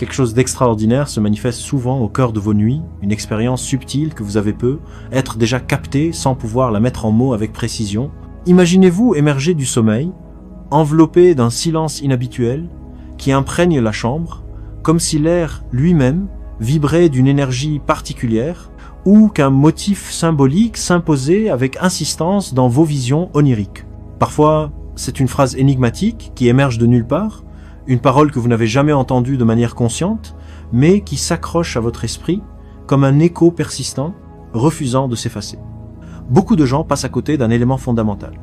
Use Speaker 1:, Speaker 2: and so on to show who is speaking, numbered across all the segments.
Speaker 1: Quelque chose d'extraordinaire se manifeste souvent au cœur de vos nuits, une expérience subtile que vous avez peut être déjà captée sans pouvoir la mettre en mots avec précision. Imaginez-vous émerger du sommeil, enveloppé d'un silence inhabituel qui imprègne la chambre, comme si l'air lui-même vibrait d'une énergie particulière ou qu'un motif symbolique s'imposait avec insistance dans vos visions oniriques. Parfois, c'est une phrase énigmatique qui émerge de nulle part, une parole que vous n'avez jamais entendue de manière consciente, mais qui s'accroche à votre esprit comme un écho persistant, refusant de s'effacer. Beaucoup de gens passent à côté d'un élément fondamental.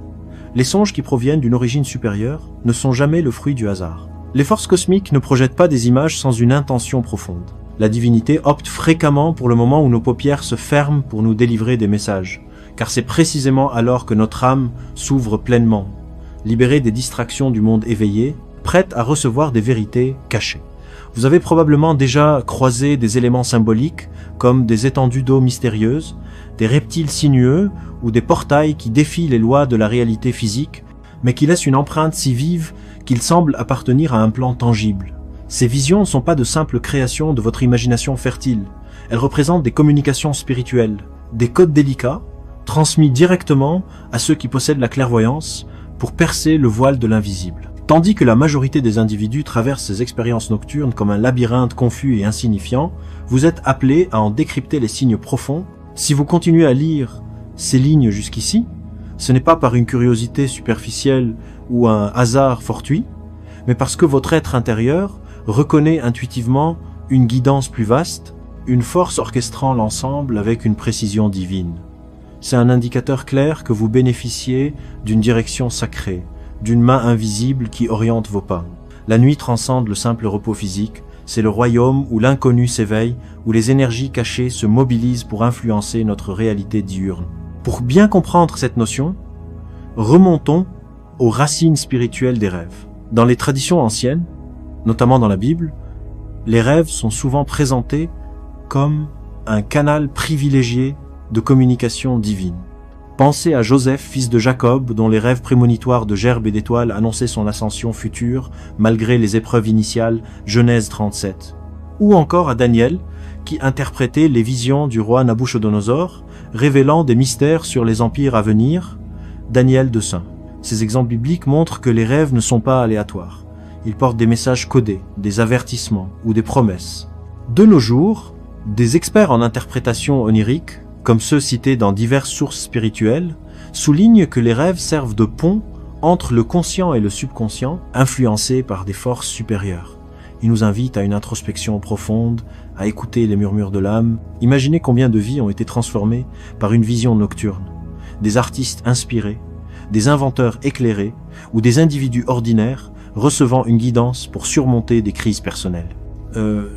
Speaker 1: Les songes qui proviennent d'une origine supérieure ne sont jamais le fruit du hasard. Les forces cosmiques ne projettent pas des images sans une intention profonde. La divinité opte fréquemment pour le moment où nos paupières se ferment pour nous délivrer des messages, car c'est précisément alors que notre âme s'ouvre pleinement, libérée des distractions du monde éveillé, prête à recevoir des vérités cachées. Vous avez probablement déjà croisé des éléments symboliques comme des étendues d'eau mystérieuses, des reptiles sinueux ou des portails qui défient les lois de la réalité physique, mais qui laissent une empreinte si vive qu'ils semblent appartenir à un plan tangible. Ces visions ne sont pas de simples créations de votre imagination fertile. Elles représentent des communications spirituelles, des codes délicats, transmis directement à ceux qui possèdent la clairvoyance pour percer le voile de l'invisible. Tandis que la majorité des individus traversent ces expériences nocturnes comme un labyrinthe confus et insignifiant, vous êtes appelés à en décrypter les signes profonds. Si vous continuez à lire ces lignes jusqu'ici, ce n'est pas par une curiosité superficielle ou un hasard fortuit, mais parce que votre être intérieur reconnaît intuitivement une guidance plus vaste, une force orchestrant l'ensemble avec une précision divine. C'est un indicateur clair que vous bénéficiez d'une direction sacrée, d'une main invisible qui oriente vos pas. La nuit transcende le simple repos physique, c'est le royaume où l'inconnu s'éveille, où les énergies cachées se mobilisent pour influencer notre réalité diurne. Pour bien comprendre cette notion, remontons aux racines spirituelles des rêves. Dans les traditions anciennes, notamment dans la Bible, les rêves sont souvent présentés comme un canal privilégié de communication divine. Pensez à Joseph, fils de Jacob, dont les rêves prémonitoires de gerbes et d'étoiles annonçaient son ascension future, malgré les épreuves initiales, Genèse 37. Ou encore à Daniel, qui interprétait les visions du roi Nabuchodonosor, révélant des mystères sur les empires à venir, Daniel 2:5. Ces exemples bibliques montrent que les rêves ne sont pas aléatoires. Ils portent des messages codés, des avertissements ou des promesses. De nos jours, des experts en interprétation onirique, comme ceux cités dans diverses sources spirituelles, soulignent que les rêves servent de pont entre le conscient et le subconscient, influencés par des forces supérieures. Ils nous invitent à une introspection profonde, à écouter les murmures de l'âme. Imaginez combien de vies ont été transformées par une vision nocturne. Des artistes inspirés, des inventeurs éclairés ou des individus ordinaires recevant une guidance pour surmonter des crises personnelles.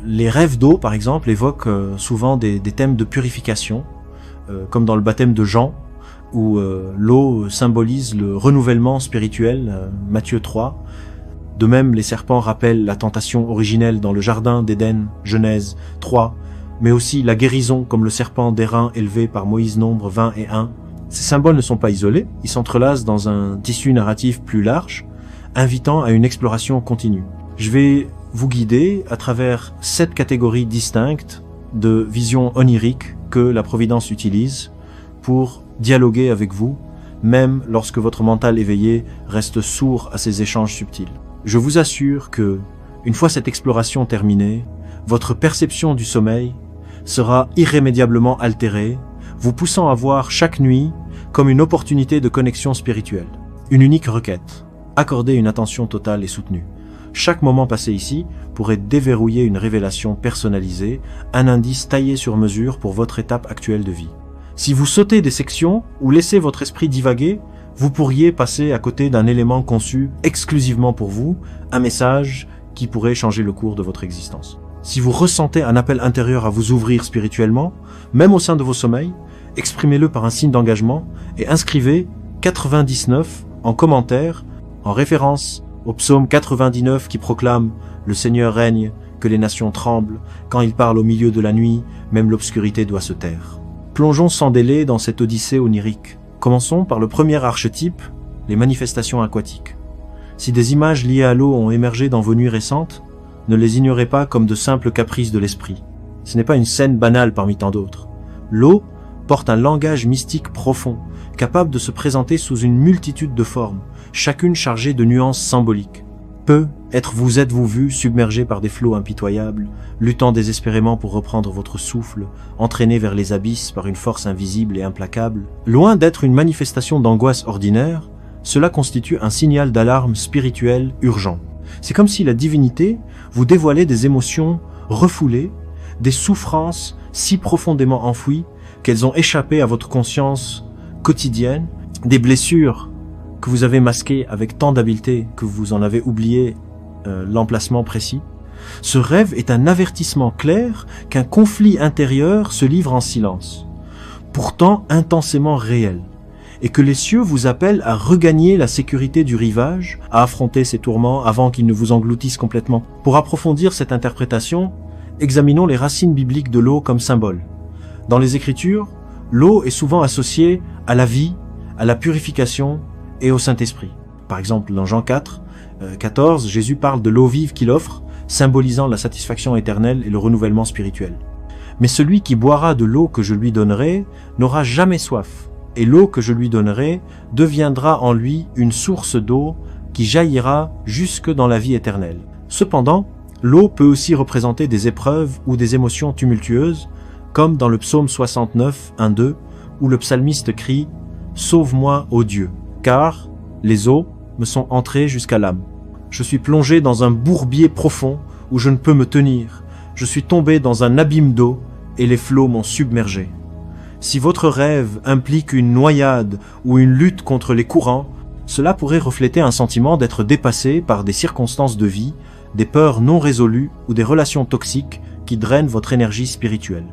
Speaker 1: Les rêves d'eau, par exemple, évoquent souvent des thèmes de purification, comme dans le baptême de Jean, où l'eau symbolise le renouvellement spirituel, Matthieu 3. De même, les serpents rappellent la tentation originelle dans le jardin d'Éden, Genèse 3, mais aussi la guérison comme le serpent d'airain élevé par Moïse, Nombre 20 et 1. Ces symboles ne sont pas isolés, ils s'entrelacent dans un tissu narratif plus large, invitant à une exploration continue. Je vais vous guider à travers 7 catégories distinctes de visions oniriques que la Providence utilise pour dialoguer avec vous, même lorsque votre mental éveillé reste sourd à ces échanges subtils. Je vous assure que, une fois cette exploration terminée, votre perception du sommeil sera irrémédiablement altérée, vous poussant à voir chaque nuit comme une opportunité de connexion spirituelle. Une unique requête, accorder une attention totale et soutenue. Chaque moment passé ici pourrait déverrouiller une révélation personnalisée, un indice taillé sur mesure pour votre étape actuelle de vie. Si vous sautez des sections ou laissez votre esprit divaguer, vous pourriez passer à côté d'un élément conçu exclusivement pour vous, un message qui pourrait changer le cours de votre existence. Si vous ressentez un appel intérieur à vous ouvrir spirituellement, même au sein de vos sommeils, exprimez-le par un signe d'engagement et inscrivez 99 en commentaire en référence au psaume 99 qui proclame « Le Seigneur règne, que les nations tremblent, quand il parle au milieu de la nuit, même l'obscurité doit se taire. » Plongeons sans délai dans cette odyssée onirique. Commençons par le premier archétype, les manifestations aquatiques. Si des images liées à l'eau ont émergé dans vos nuits récentes, Ne les ignorez pas comme de simples caprices de l'esprit. Ce n'est pas une scène banale parmi tant d'autres. L'eau porte un langage mystique profond, capable de se présenter sous une multitude de formes, chacune chargée de nuances symboliques. Peu êtes-vous vu submergé par des flots impitoyables, luttant désespérément pour reprendre votre souffle, entraîné vers les abysses par une force invisible et implacable. Loin d'être une manifestation d'angoisse ordinaire, cela constitue un signal d'alarme spirituelle urgent. C'est comme si la divinité vous dévoilait des émotions refoulées, des souffrances si profondément enfouies qu'elles ont échappé à votre conscience quotidienne, des blessures que vous avez masquées avec tant d'habileté que vous en avez oublié l'emplacement précis. Ce rêve est un avertissement clair qu'un conflit intérieur se livre en silence, pourtant intensément réel, et que les cieux vous appellent à regagner la sécurité du rivage, à affronter ces tourments avant qu'ils ne vous engloutissent complètement. Pour approfondir cette interprétation, examinons les racines bibliques de l'eau comme symbole. Dans les Écritures, l'eau est souvent associée à la vie, à la purification et au Saint-Esprit. Par exemple, dans Jean 4, 14, Jésus parle de l'eau vive qu'il offre, symbolisant la satisfaction éternelle et le renouvellement spirituel. Mais celui qui boira de l'eau que je lui donnerai n'aura jamais soif, et l'eau que je lui donnerai deviendra en lui une source d'eau qui jaillira jusque dans la vie éternelle. Cependant, l'eau peut aussi représenter des épreuves ou des émotions tumultueuses, comme dans le psaume 69, 1-2, où le psalmiste crie « Sauve-moi, ô Dieu, car les eaux me sont entrées jusqu'à l'âme. Je suis plongé dans un bourbier profond où je ne peux me tenir. Je suis tombé dans un abîme d'eau et les flots m'ont submergé. » Si votre rêve implique une noyade ou une lutte contre les courants, cela pourrait refléter un sentiment d'être dépassé par des circonstances de vie, des peurs non résolues ou des relations toxiques qui drainent votre énergie spirituelle.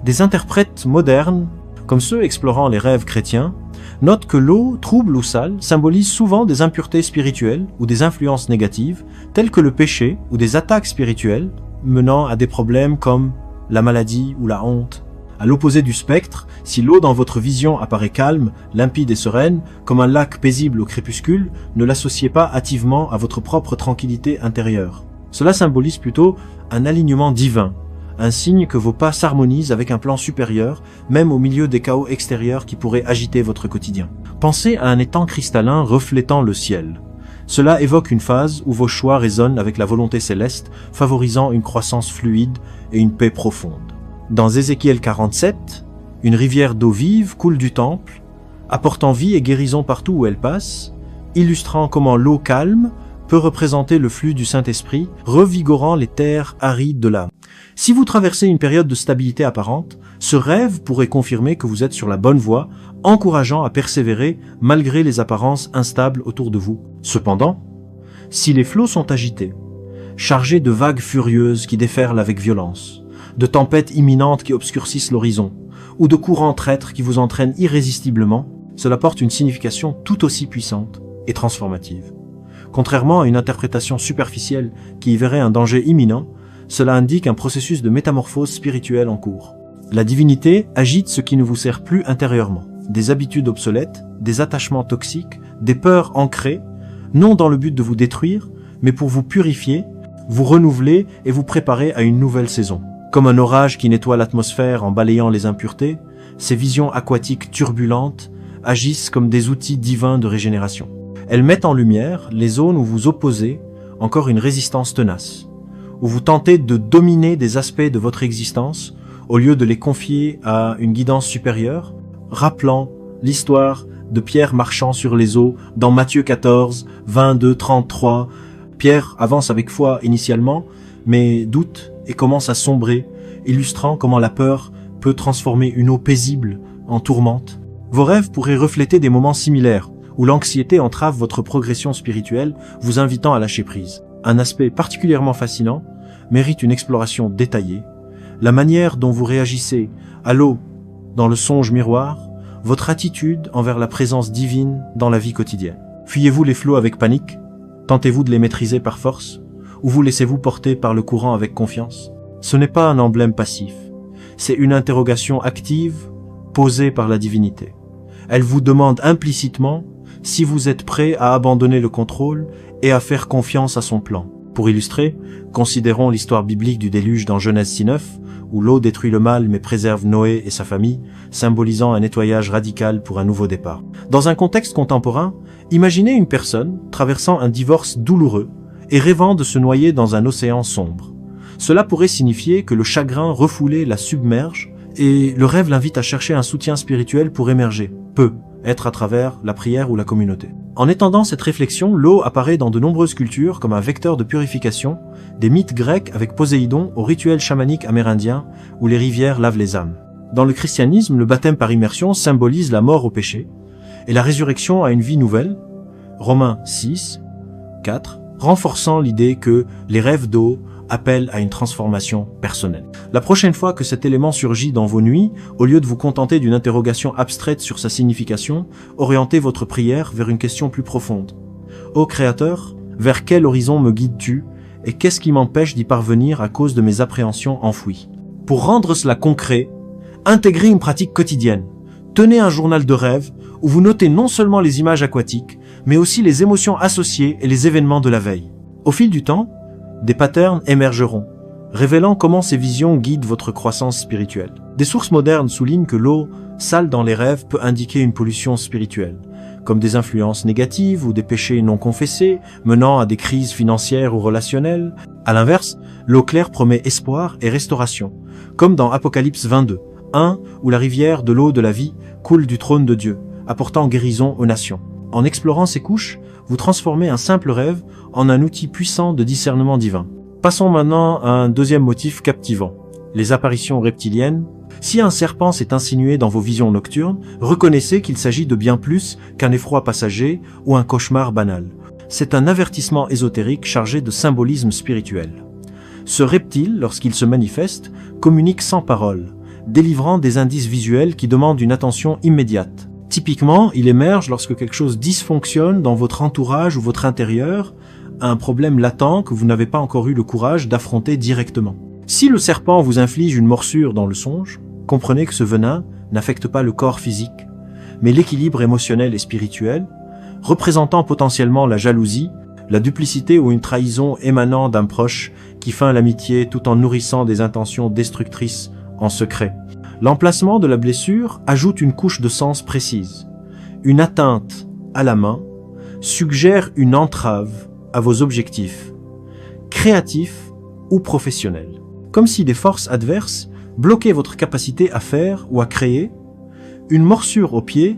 Speaker 1: Des interprètes modernes, comme ceux explorant les rêves chrétiens, notent que l'eau, trouble ou sale, symbolise souvent des impuretés spirituelles ou des influences négatives, telles que le péché ou des attaques spirituelles, menant à des problèmes comme la maladie ou la honte. À l'opposé du spectre, si l'eau dans votre vision apparaît calme, limpide et sereine, comme un lac paisible au crépuscule, ne l'associez pas hâtivement à votre propre tranquillité intérieure. Cela symbolise plutôt un alignement divin, un signe que vos pas s'harmonisent avec un plan supérieur, même au milieu des chaos extérieurs qui pourraient agiter votre quotidien. Pensez à un étang cristallin reflétant le ciel. Cela évoque une phase où vos choix résonnent avec la volonté céleste, favorisant une croissance fluide et une paix profonde. Dans Ézéchiel 47, une rivière d'eau vive coule du temple, apportant vie et guérison partout où elle passe, illustrant comment l'eau calme peut représenter le flux du Saint-Esprit, revigorant les terres arides de l'âme. Si vous traversez une période de stabilité apparente, ce rêve pourrait confirmer que vous êtes sur la bonne voie, encourageant à persévérer malgré les apparences instables autour de vous. Cependant, si les flots sont agités, chargés de vagues furieuses qui déferlent avec violence, de tempêtes imminentes qui obscurcissent l'horizon, ou de courants traîtres qui vous entraînent irrésistiblement, cela porte une signification tout aussi puissante et transformative. Contrairement à une interprétation superficielle qui y verrait un danger imminent, cela indique un processus de métamorphose spirituelle en cours. La divinité agite ce qui ne vous sert plus intérieurement, des habitudes obsolètes, des attachements toxiques, des peurs ancrées, non dans le but de vous détruire, mais pour vous purifier, vous renouveler et vous préparer à une nouvelle saison. Comme un orage qui nettoie l'atmosphère en balayant les impuretés, ces visions aquatiques turbulentes agissent comme des outils divins de régénération. Elles mettent en lumière les zones où vous opposez encore une résistance tenace, où vous tentez de dominer des aspects de votre existence au lieu de les confier à une guidance supérieure, rappelant l'histoire de Pierre marchant sur les eaux dans Matthieu 14, 22, 33. Pierre avance avec foi initialement, mais doute et commence à sombrer, illustrant comment la peur peut transformer une eau paisible en tourmente. Vos rêves pourraient refléter des moments similaires, où l'anxiété entrave votre progression spirituelle, vous invitant à lâcher prise. Un aspect particulièrement fascinant mérite une exploration détaillée. La manière dont vous réagissez à l'eau dans le songe miroir, votre attitude envers la présence divine dans la vie quotidienne. Fuyez-vous les flots avec panique? Tentez-vous de les maîtriser par force? Ou vous laissez-vous porter par le courant avec confiance? Ce n'est pas un emblème passif, c'est une interrogation active posée par la divinité. Elle vous demande implicitement si vous êtes prêt à abandonner le contrôle et à faire confiance à son plan. Pour illustrer, considérons l'histoire biblique du déluge dans Genèse 6:9, où l'eau détruit le mal mais préserve Noé et sa famille, symbolisant un nettoyage radical pour un nouveau départ. Dans un contexte contemporain, imaginez une personne traversant un divorce douloureux et rêvant de se noyer dans un océan sombre. Cela pourrait signifier que le chagrin refoulé la submerge et le rêve l'invite à chercher un soutien spirituel pour émerger. Peut être à travers la prière ou la communauté. En étendant cette réflexion, l'eau apparaît dans de nombreuses cultures comme un vecteur de purification, des mythes grecs avec Poséidon aux rituels chamaniques amérindiens où les rivières lavent les âmes. Dans le christianisme, le baptême par immersion symbolise la mort au péché et la résurrection à une vie nouvelle, Romains 6, 4, renforçant l'idée que les rêves d'eau appellent à une transformation personnelle. La prochaine fois que cet élément surgit dans vos nuits, au lieu de vous contenter d'une interrogation abstraite sur sa signification, orientez votre prière vers une question plus profonde. Ô Créateur, vers quel horizon me guides-tu et qu'est-ce qui m'empêche d'y parvenir à cause de mes appréhensions enfouies? Pour rendre cela concret, intégrez une pratique quotidienne. Tenez un journal de rêve où vous notez non seulement les images aquatiques, mais aussi les émotions associées et les événements de la veille. Au fil du temps, des patterns émergeront, révélant comment ces visions guident votre croissance spirituelle. Des sources modernes soulignent que l'eau sale dans les rêves peut indiquer une pollution spirituelle, comme des influences négatives ou des péchés non confessés, menant à des crises financières ou relationnelles. À l'inverse, l'eau claire promet espoir et restauration, comme dans Apocalypse 22, 1, où la rivière de l'eau de la vie coule du trône de Dieu, apportant guérison aux nations. En explorant ces couches, vous transformez un simple rêve en un outil puissant de discernement divin. Passons maintenant à un deuxième motif captivant, les apparitions reptiliennes. Si un serpent s'est insinué dans vos visions nocturnes, reconnaissez qu'il s'agit de bien plus qu'un effroi passager ou un cauchemar banal. C'est un avertissement ésotérique chargé de symbolisme spirituel. Ce reptile, lorsqu'il se manifeste, communique sans parole, délivrant des indices visuels qui demandent une attention immédiate. Typiquement, il émerge lorsque quelque chose dysfonctionne dans votre entourage ou votre intérieur, un problème latent que vous n'avez pas encore eu le courage d'affronter directement. Si le serpent vous inflige une morsure dans le songe, comprenez que ce venin n'affecte pas le corps physique, mais l'équilibre émotionnel et spirituel, représentant potentiellement la jalousie, la duplicité ou une trahison émanant d'un proche qui feint l'amitié tout en nourrissant des intentions destructrices en secret. L'emplacement de la blessure ajoute une couche de sens précise. Une atteinte à la main suggère une entrave à vos objectifs, créatifs ou professionnels. Comme si des forces adverses bloquaient votre capacité à faire ou à créer, une morsure au pied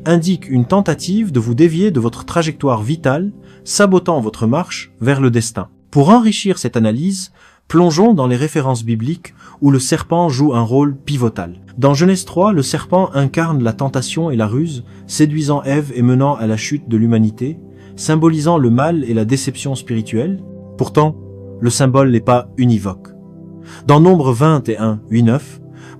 Speaker 1: indique une tentative de vous dévier de votre trajectoire vitale, sabotant votre marche vers le destin. Pour enrichir cette analyse, plongeons dans les références bibliques où le serpent joue un rôle pivotal. Dans Genèse 3, le serpent incarne la tentation et la ruse, séduisant Ève et menant à la chute de l'humanité, symbolisant le mal et la déception spirituelle. Pourtant, le symbole n'est pas univoque. Dans Nombre 21, 8-9,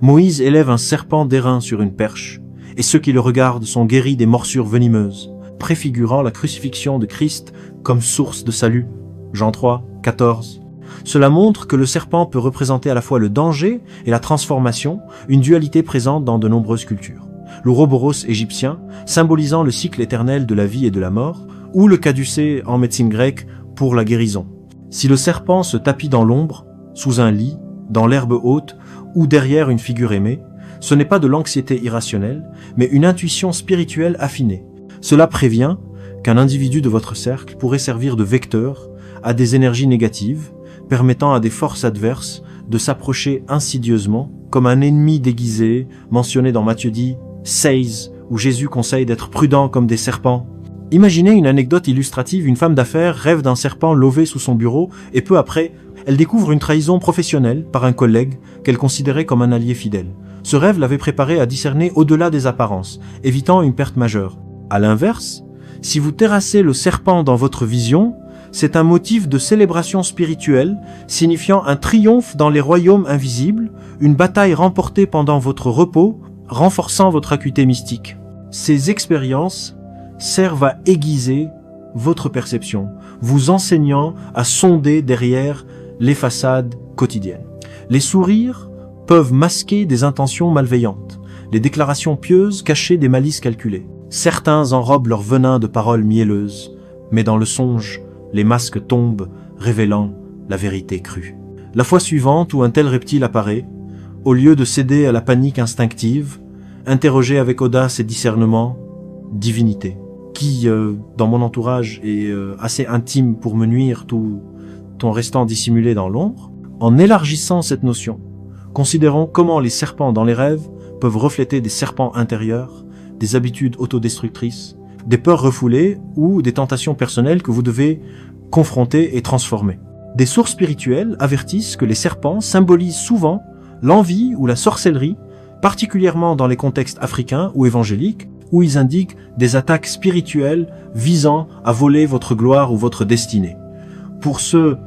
Speaker 1: Moïse élève un serpent d'airain sur une perche, et ceux qui le regardent sont guéris des morsures venimeuses, préfigurant la crucifixion de Christ comme source de salut. Jean 3, 14. Cela montre que le serpent peut représenter à la fois le danger et la transformation, une dualité présente dans de nombreuses cultures. L'ouroboros égyptien, symbolisant le cycle éternel de la vie et de la mort, ou le caducée en médecine grecque pour la guérison. Si le serpent se tapit dans l'ombre, sous un lit, dans l'herbe haute ou derrière une figure aimée, ce n'est pas de l'anxiété irrationnelle, mais une intuition spirituelle affinée. Cela prévient qu'un individu de votre cercle pourrait servir de vecteur à des énergies négatives, permettant à des forces adverses de s'approcher insidieusement, comme un ennemi déguisé, mentionné dans Matthieu 10, 16, où Jésus conseille d'être prudent comme des serpents. Imaginez une anecdote illustrative, une femme d'affaires rêve d'un serpent lové sous son bureau et peu après, elle découvre une trahison professionnelle par un collègue qu'elle considérait comme un allié fidèle. Ce rêve l'avait préparée à discerner au-delà des apparences, évitant une perte majeure. À l'inverse, si vous terrassez le serpent dans votre vision, c'est un motif de célébration spirituelle, signifiant un triomphe dans les royaumes invisibles, une bataille remportée pendant votre repos, renforçant votre acuité mystique. Ces expériences servent à aiguiser votre perception, vous enseignant à sonder derrière les façades quotidiennes. Les sourires peuvent masquer des intentions malveillantes, les déclarations pieuses cacher des malices calculées. Certains enrobent leur venin de paroles mielleuses, mais dans le songe, les masques tombent, révélant la vérité crue. La fois suivante où un tel reptile apparaît, au lieu de céder à la panique instinctive, interrogez avec audace et discernement divinité, qui, dans mon entourage, est assez intime pour me nuire tout en restant dissimulé dans l'ombre. En élargissant cette notion, considérons comment les serpents dans les rêves peuvent refléter des serpents intérieurs, des habitudes autodestructrices, des peurs refoulées ou des tentations personnelles que vous devez confronter et transformer. Des sources spirituelles avertissent que les serpents symbolisent souvent l'envie ou la sorcellerie, particulièrement dans les contextes africains ou évangéliques, où ils indiquent des attaques spirituelles visant à voler votre gloire ou votre destinée. Pour ceux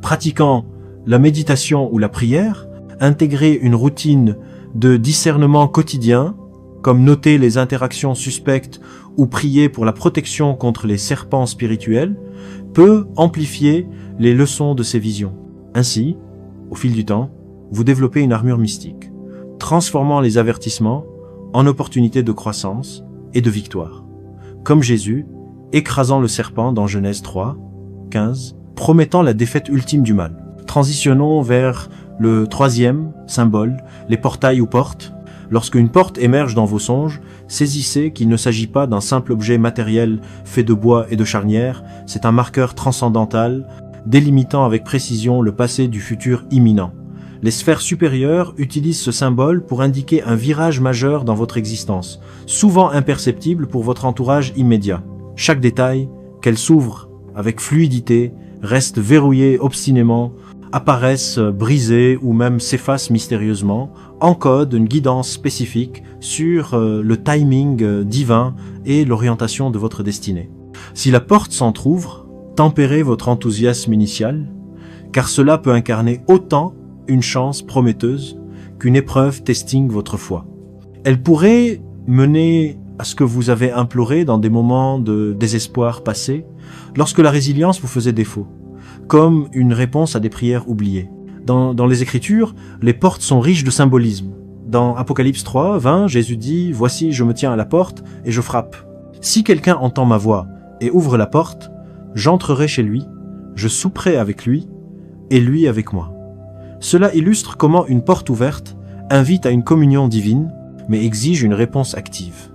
Speaker 1: pratiquant la méditation ou la prière, intégrer une routine de discernement quotidien, comme noter les interactions suspectes ou prier pour la protection contre les serpents spirituels, peut amplifier les leçons de ces visions. Ainsi, au fil du temps, vous développez une armure mystique, transformant les avertissements en opportunités de croissance et de victoire. Comme Jésus, écrasant le serpent dans Genèse 3, 15, promettant la défaite ultime du mal. Transitionnons vers le troisième symbole, les portails ou portes. Lorsque une porte émerge dans vos songes, saisissez qu'il ne s'agit pas d'un simple objet matériel fait de bois et de charnières, c'est un marqueur transcendantal, délimitant avec précision le passé du futur imminent. Les sphères supérieures utilisent ce symbole pour indiquer un virage majeur dans votre existence, souvent imperceptible pour votre entourage immédiat. Chaque détail, qu'elle s'ouvre avec fluidité, reste verrouillé obstinément, apparaissent brisés ou même s'effacent mystérieusement, encodent une guidance spécifique sur le timing divin et l'orientation de votre destinée. Si la porte s'entrouvre, tempérez votre enthousiasme initial, car cela peut incarner autant une chance prometteuse qu'une épreuve testing votre foi. Elle pourrait mener à ce que vous avez imploré dans des moments de désespoir passé, lorsque la résilience vous faisait défaut, comme une réponse à des prières oubliées. Dans les Écritures, les portes sont riches de symbolisme. Dans Apocalypse 3, 20, Jésus dit « Voici, je me tiens à la porte et je frappe. Si quelqu'un entend ma voix et ouvre la porte, j'entrerai chez lui, je souperai avec lui et lui avec moi. » Cela illustre comment une porte ouverte invite à une communion divine, mais exige une réponse active.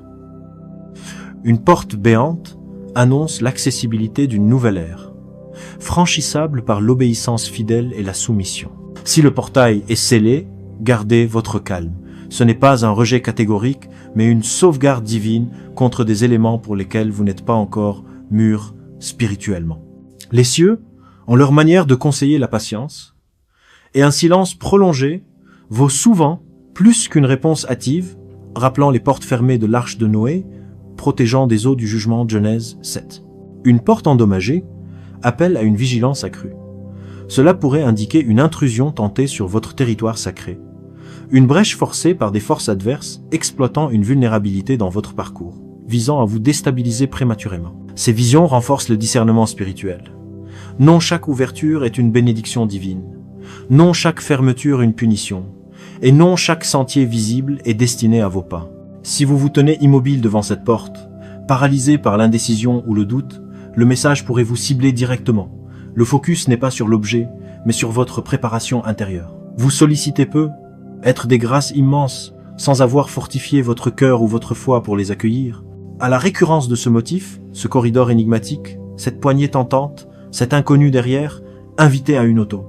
Speaker 1: Une porte béante annonce l'accessibilité d'une nouvelle ère, franchissable par l'obéissance fidèle et la soumission. Si le portail est scellé, gardez votre calme. Ce n'est pas un rejet catégorique, mais une sauvegarde divine contre des éléments pour lesquels vous n'êtes pas encore mûr spirituellement. Les cieux ont leur manière de conseiller la patience, et un silence prolongé vaut souvent plus qu'une réponse hâtive, rappelant les portes fermées de l'arche de Noé, protégeant des eaux du jugement de Genèse 7. Une porte endommagée appelle à une vigilance accrue. Cela pourrait indiquer une intrusion tentée sur votre territoire sacré, une brèche forcée par des forces adverses exploitant une vulnérabilité dans votre parcours, visant à vous déstabiliser prématurément. Ces visions renforcent le discernement spirituel. Non chaque ouverture est une bénédiction divine, non chaque fermeture une punition, et non chaque sentier visible est destiné à vos pas. Si vous vous tenez immobile devant cette porte, paralysé par l'indécision ou le doute, le message pourrait vous cibler directement. Le focus n'est pas sur l'objet, mais sur votre préparation intérieure. Vous sollicitez peu, être des grâces immenses, sans avoir fortifié votre cœur ou votre foi pour les accueillir. À la récurrence de ce motif, ce corridor énigmatique, cette poignée tentante, cet inconnu derrière, invité à une auto.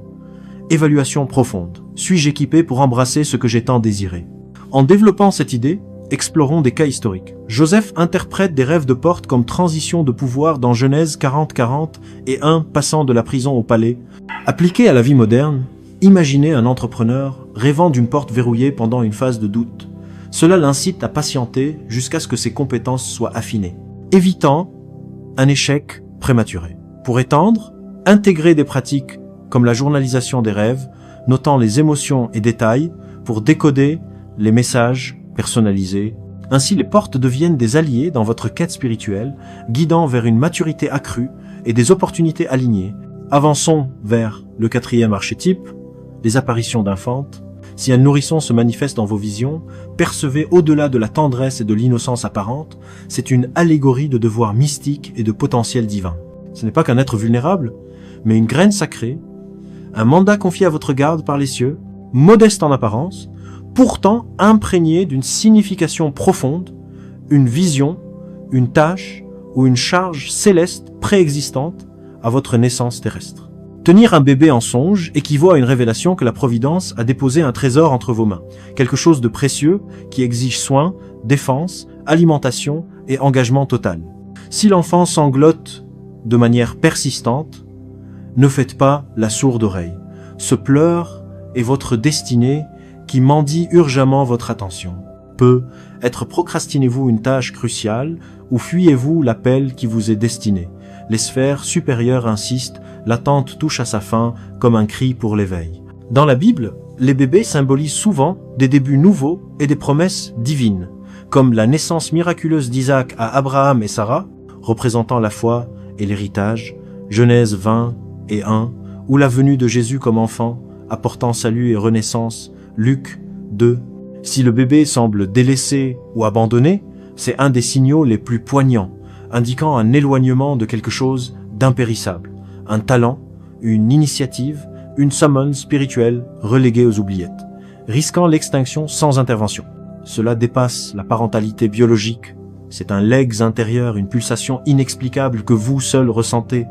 Speaker 1: Évaluation profonde. Suis-je équipé pour embrasser ce que j'ai tant désiré? En développant cette idée, explorons des cas historiques. Joseph interprète des rêves de porte comme transition de pouvoir dans Genèse 40-40 et 1 passant de la prison au palais. Appliqué à la vie moderne, imaginez un entrepreneur rêvant d'une porte verrouillée pendant une phase de doute. Cela l'incite à patienter jusqu'à ce que ses compétences soient affinées, évitant un échec prématuré. Pour étendre, intégrer des pratiques comme la journalisation des rêves, notant les émotions et détails pour décoder les messages personnalisés. Ainsi, les portes deviennent des alliés dans votre quête spirituelle, guidant vers une maturité accrue et des opportunités alignées. Avançons vers le 4e archétype, les apparitions d'infantes. Si un nourrisson se manifeste dans vos visions, percevez au-delà de la tendresse et de l'innocence apparente, c'est une allégorie de devoirs mystiques et de potentiel divin. Ce n'est pas qu'un être vulnérable, mais une graine sacrée, un mandat confié à votre garde par les cieux, modeste en apparence, pourtant imprégné d'une signification profonde, une vision, une tâche ou une charge céleste préexistante à votre naissance terrestre. Tenir un bébé en songe équivaut à une révélation que la Providence a déposé un trésor entre vos mains, quelque chose de précieux qui exige soin, défense, alimentation et engagement total. Si l'enfant sanglote de manière persistante, ne faites pas la sourde oreille. Ce pleur est votre destinée qui mendie urgemment votre attention. Être procrastinez-vous une tâche cruciale ou fuyez-vous l'appel qui vous est destiné. Les sphères supérieures insistent, l'attente touche à sa fin comme un cri pour l'éveil. Dans la Bible, les bébés symbolisent souvent des débuts nouveaux et des promesses divines, comme la naissance miraculeuse d'Isaac à Abraham et Sarah, représentant la foi et l'héritage, Genèse 20 et 1, ou la venue de Jésus comme enfant, apportant salut et renaissance, Luc 2. Si le bébé semble délaissé ou abandonné, c'est un des signaux les plus poignants, indiquant un éloignement de quelque chose d'impérissable, un talent, une initiative, une summon spirituelle reléguée aux oubliettes, risquant l'extinction sans intervention. Cela dépasse la parentalité biologique, c'est un legs intérieur, une pulsation inexplicable que vous seul ressentez,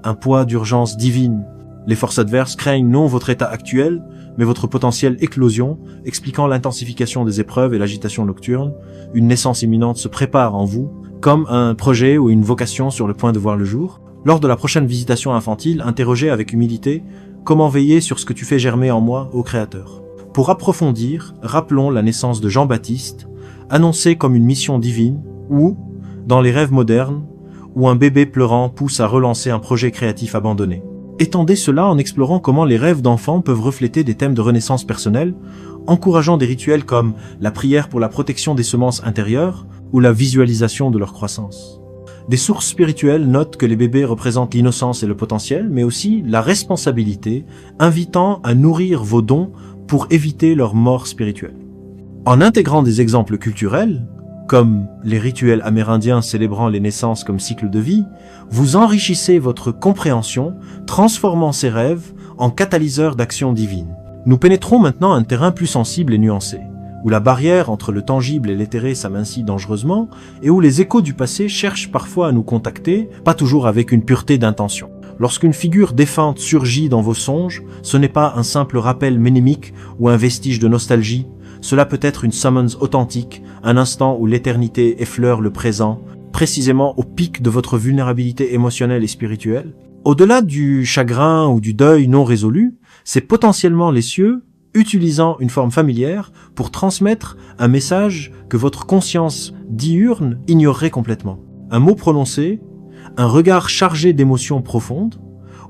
Speaker 1: un poids d'urgence divine. Les forces adverses craignent non votre état actuel, mais votre potentielle éclosion, expliquant l'intensification des épreuves et l'agitation nocturne. Une naissance imminente se prépare en vous, comme un projet ou une vocation sur le point de voir le jour. Lors de la prochaine visitation infantile, interrogez avec humilité comment veiller sur ce que tu fais germer en moi, ô Créateur. Pour approfondir, rappelons la naissance de Jean-Baptiste, annoncée comme une mission divine, ou, dans les rêves modernes, où un bébé pleurant pousse à relancer un projet créatif abandonné. Étendez cela en explorant comment les rêves d'enfants peuvent refléter des thèmes de renaissance personnelle, encourageant des rituels comme la prière pour la protection des semences intérieures ou la visualisation de leur croissance. Des sources spirituelles notent que les bébés représentent l'innocence et le potentiel, mais aussi la responsabilité, invitant à nourrir vos dons pour éviter leur mort spirituelle. En intégrant des exemples culturels, comme les rituels amérindiens célébrant les naissances comme cycle de vie, vous enrichissez votre compréhension, transformant ces rêves en catalyseurs d'action divine. Nous pénétrons maintenant un terrain plus sensible et nuancé, où la barrière entre le tangible et l'éthéré s'amincit dangereusement, et où les échos du passé cherchent parfois à nous contacter, pas toujours avec une pureté d'intention. Lorsqu'une figure défunte surgit dans vos songes, ce n'est pas un simple rappel ménémique ou un vestige de nostalgie. Cela peut être une summons authentique, un instant où l'éternité effleure le présent, précisément au pic de votre vulnérabilité émotionnelle et spirituelle. Au-delà du chagrin ou du deuil non résolu, c'est potentiellement les cieux, utilisant une forme familière, pour transmettre un message que votre conscience diurne ignorerait complètement. Un mot prononcé, un regard chargé d'émotions profondes,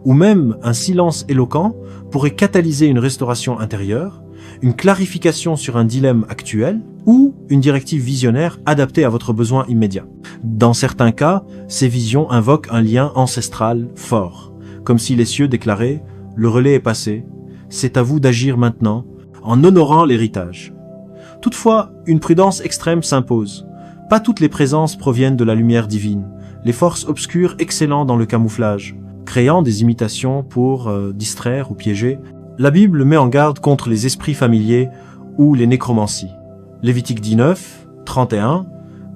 Speaker 1: ou même un silence éloquent pourrait catalyser une restauration intérieure, une clarification sur un dilemme actuel ou une directive visionnaire adaptée à votre besoin immédiat. Dans certains cas, ces visions invoquent un lien ancestral fort, comme si les cieux déclaraient « le relais est passé, c'est à vous d'agir maintenant » en honorant l'héritage. Toutefois, une prudence extrême s'impose. Pas toutes les présences proviennent de la lumière divine, les forces obscures excellant dans le camouflage, créant des imitations pour distraire ou piéger. La Bible met en garde contre les esprits familiers ou les nécromancies. Lévitique 19, 31,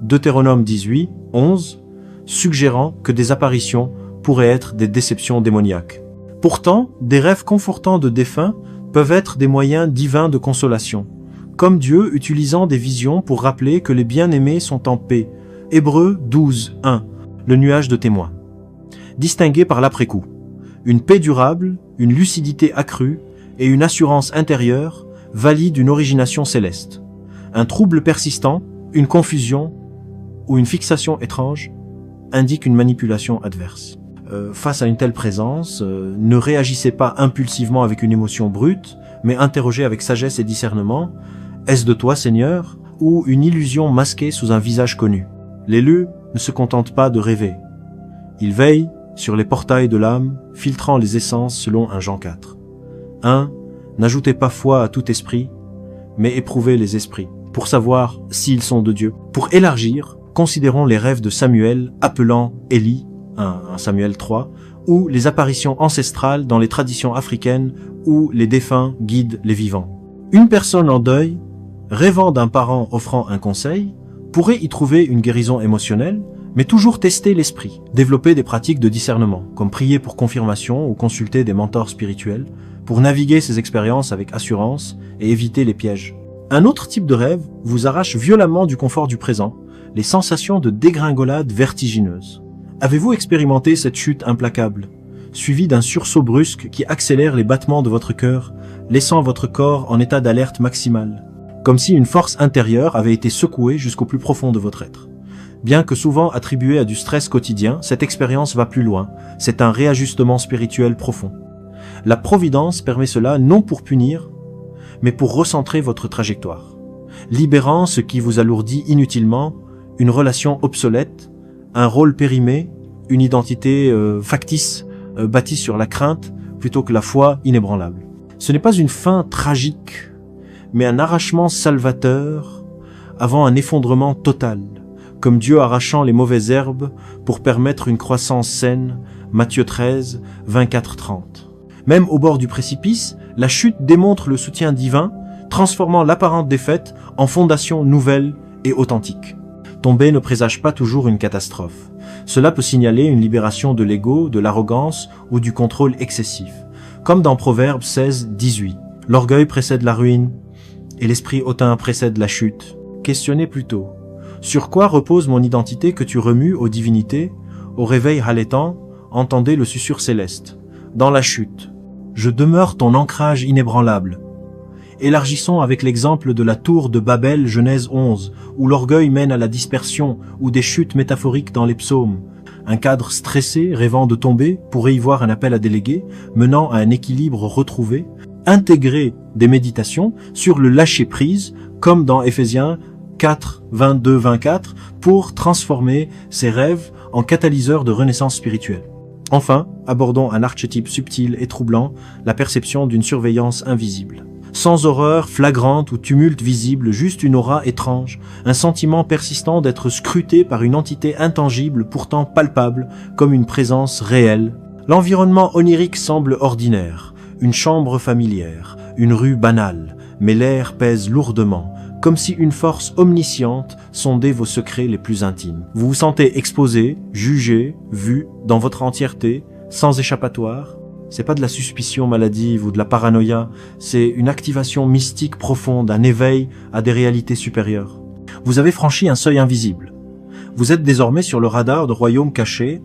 Speaker 1: Deutéronome 18, 11, suggérant que des apparitions pourraient être des déceptions démoniaques. Pourtant, des rêves confortants de défunts peuvent être des moyens divins de consolation, comme Dieu utilisant des visions pour rappeler que les bien-aimés sont en paix. Hébreux 12, 1, le nuage de témoins. Distingué par l'après-coup. Une paix durable, une lucidité accrue et une assurance intérieure valident une origination céleste. Un trouble persistant, une confusion ou une fixation étrange indiquent une manipulation adverse. Face à une telle présence, ne réagissez pas impulsivement avec une émotion brute, mais interrogez avec sagesse et discernement « Est-ce de toi, Seigneur ?» ou une illusion masquée sous un visage connu. L'élu ne se contente pas de rêver. Il veille sur les portails de l'âme, filtrant les essences selon 1 Jean 4. 1. N'ajoutez pas foi à tout esprit, mais éprouvez les esprits, pour savoir s'ils sont de Dieu. Pour élargir, considérons les rêves de Samuel appelant Élie, 1 Samuel 3, ou les apparitions ancestrales dans les traditions africaines où les défunts guident les vivants. Une personne en deuil, rêvant d'un parent offrant un conseil, pourrait y trouver une guérison émotionnelle, mais toujours tester l'esprit, développer des pratiques de discernement, comme prier pour confirmation ou consulter des mentors spirituels, pour naviguer ces expériences avec assurance et éviter les pièges. Un autre type de rêve vous arrache violemment du confort du présent, les sensations de dégringolade vertigineuse. Avez-vous expérimenté cette chute implacable, suivie d'un sursaut brusque qui accélère les battements de votre cœur, laissant votre corps en état d'alerte maximale, comme si une force intérieure avait été secouée jusqu'au plus profond de votre être? Bien que souvent attribuée à du stress quotidien, cette expérience va plus loin, c'est un réajustement spirituel profond. La providence permet cela non pour punir, mais pour recentrer votre trajectoire, libérant ce qui vous alourdit inutilement, une relation obsolète, un rôle périmé, une identité factice, bâtie sur la crainte, plutôt que la foi inébranlable. Ce n'est pas une fin tragique, mais un arrachement salvateur avant un effondrement total, comme Dieu arrachant les mauvaises herbes pour permettre une croissance saine, Matthieu 13, 24-30. Même au bord du précipice, la chute démontre le soutien divin, transformant l'apparente défaite en fondation nouvelle et authentique. Tomber ne présage pas toujours une catastrophe. Cela peut signaler une libération de l'ego, de l'arrogance ou du contrôle excessif. Comme dans Proverbe 16, 18. L'orgueil précède la ruine et l'esprit hautain précède la chute. Questionnez plutôt. Sur quoi repose mon identité que tu remues aux divinités? Au réveil haletant, entendez le susurre céleste. Dans la chute, je demeure ton ancrage inébranlable. Élargissons avec l'exemple de la tour de Babel, Genèse 11, où l'orgueil mène à la dispersion, ou des chutes métaphoriques dans les psaumes. Un cadre stressé, rêvant de tomber, pourrait y voir un appel à déléguer, menant à un équilibre retrouvé. Intégrer des méditations sur le lâcher-prise, comme dans Éphésiens 4, 22-24, pour transformer ses rêves en catalyseurs de renaissance spirituelle. Enfin, abordons un archétype subtil et troublant, la perception d'une surveillance invisible. Sans horreur flagrante ou tumulte visible, juste une aura étrange, un sentiment persistant d'être scruté par une entité intangible pourtant palpable, comme une présence réelle. L'environnement onirique semble ordinaire, une chambre familière, une rue banale, mais l'air pèse lourdement, comme si une force omnisciente sondait vos secrets les plus intimes. Vous vous sentez exposé, jugé, vu, dans votre entièreté, sans échappatoire. C'est pas de la suspicion maladive ou de la paranoïa, c'est une activation mystique profonde, un éveil à des réalités supérieures. Vous avez franchi un seuil invisible. Vous êtes désormais sur le radar de royaumes cachés,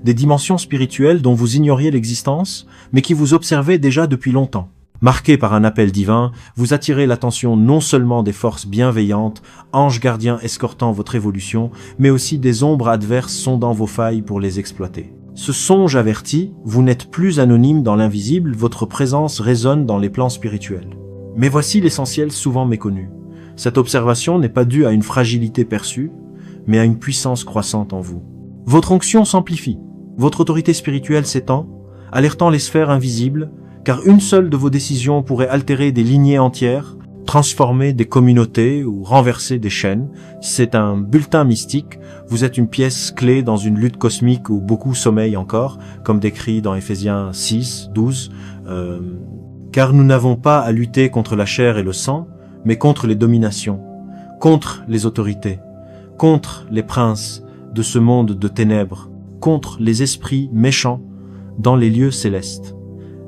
Speaker 1: des dimensions spirituelles dont vous ignoriez l'existence, mais qui vous observaient déjà depuis longtemps. Marqué par un appel divin, vous attirez l'attention non seulement des forces bienveillantes, anges gardiens escortant votre évolution, mais aussi des ombres adverses sondant vos failles pour les exploiter. Ce songe averti, vous n'êtes plus anonyme dans l'invisible, votre présence résonne dans les plans spirituels. Mais voici l'essentiel souvent méconnu. Cette observation n'est pas due à une fragilité perçue, mais à une puissance croissante en vous. Votre onction s'amplifie, votre autorité spirituelle s'étend, alertant les sphères invisibles, car une seule de vos décisions pourrait altérer des lignées entières, transformer des communautés ou renverser des chaînes. C'est un bulletin mystique, vous êtes une pièce clé dans une lutte cosmique où beaucoup sommeillent encore, comme décrit dans Éphésiens 6, 12. Car nous n'avons pas à lutter contre la chair et le sang, mais contre les dominations, contre les autorités, contre les princes de ce monde de ténèbres, contre les esprits méchants dans les lieux célestes.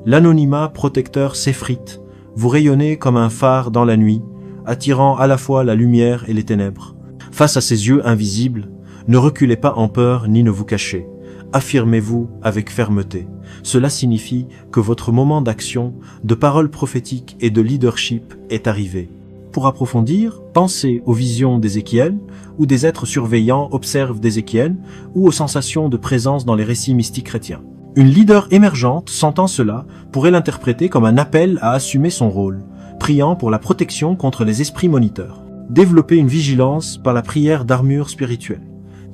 Speaker 1: L'anonymat protecteur s'effrite, vous rayonnez comme un phare dans la nuit, attirant à la fois la lumière et les ténèbres. Face à ces yeux invisibles, ne reculez pas en peur ni ne vous cachez. Affirmez-vous avec fermeté. Cela signifie que votre moment d'action, de parole prophétique et de leadership est arrivé. Pour approfondir, pensez aux visions d'Ézéchiel, où des êtres surveillants observent d'Ézéchiel, ou aux sensations de présence dans les récits mystiques chrétiens. Une leader émergente, sentant cela, pourrait l'interpréter comme un appel à assumer son rôle, priant pour la protection contre les esprits moniteurs. Développer une vigilance par la prière d'armure spirituelle,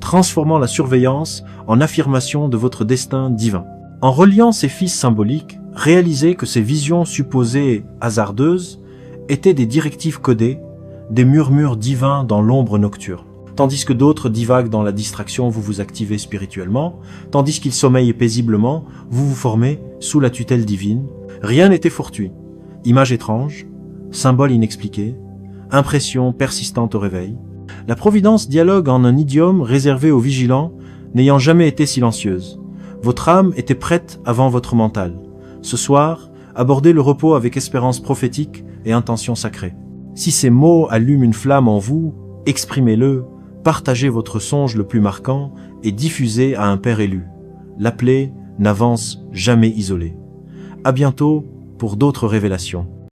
Speaker 1: transformant la surveillance en affirmation de votre destin divin. En reliant ces fils symboliques, réalisez que ces visions supposées hasardeuses étaient des directives codées, des murmures divins dans l'ombre nocturne. tandis que d'autres divaguent dans la distraction, vous vous activez spirituellement, tandis qu'ils sommeillent paisiblement, vous vous formez sous la tutelle divine. Rien n'était fortuit. Images étranges, symboles inexpliqués, impressions persistantes au réveil. La Providence dialogue en un idiome réservé aux vigilants, n'ayant jamais été silencieuse. Votre âme était prête avant votre mental. Ce soir, abordez le repos avec espérance prophétique et intention sacrée. Si ces mots allument une flamme en vous, exprimez-le, partagez votre songe le plus marquant et diffusez à un père élu. L'appelé n'avance jamais isolé. À bientôt pour d'autres révélations.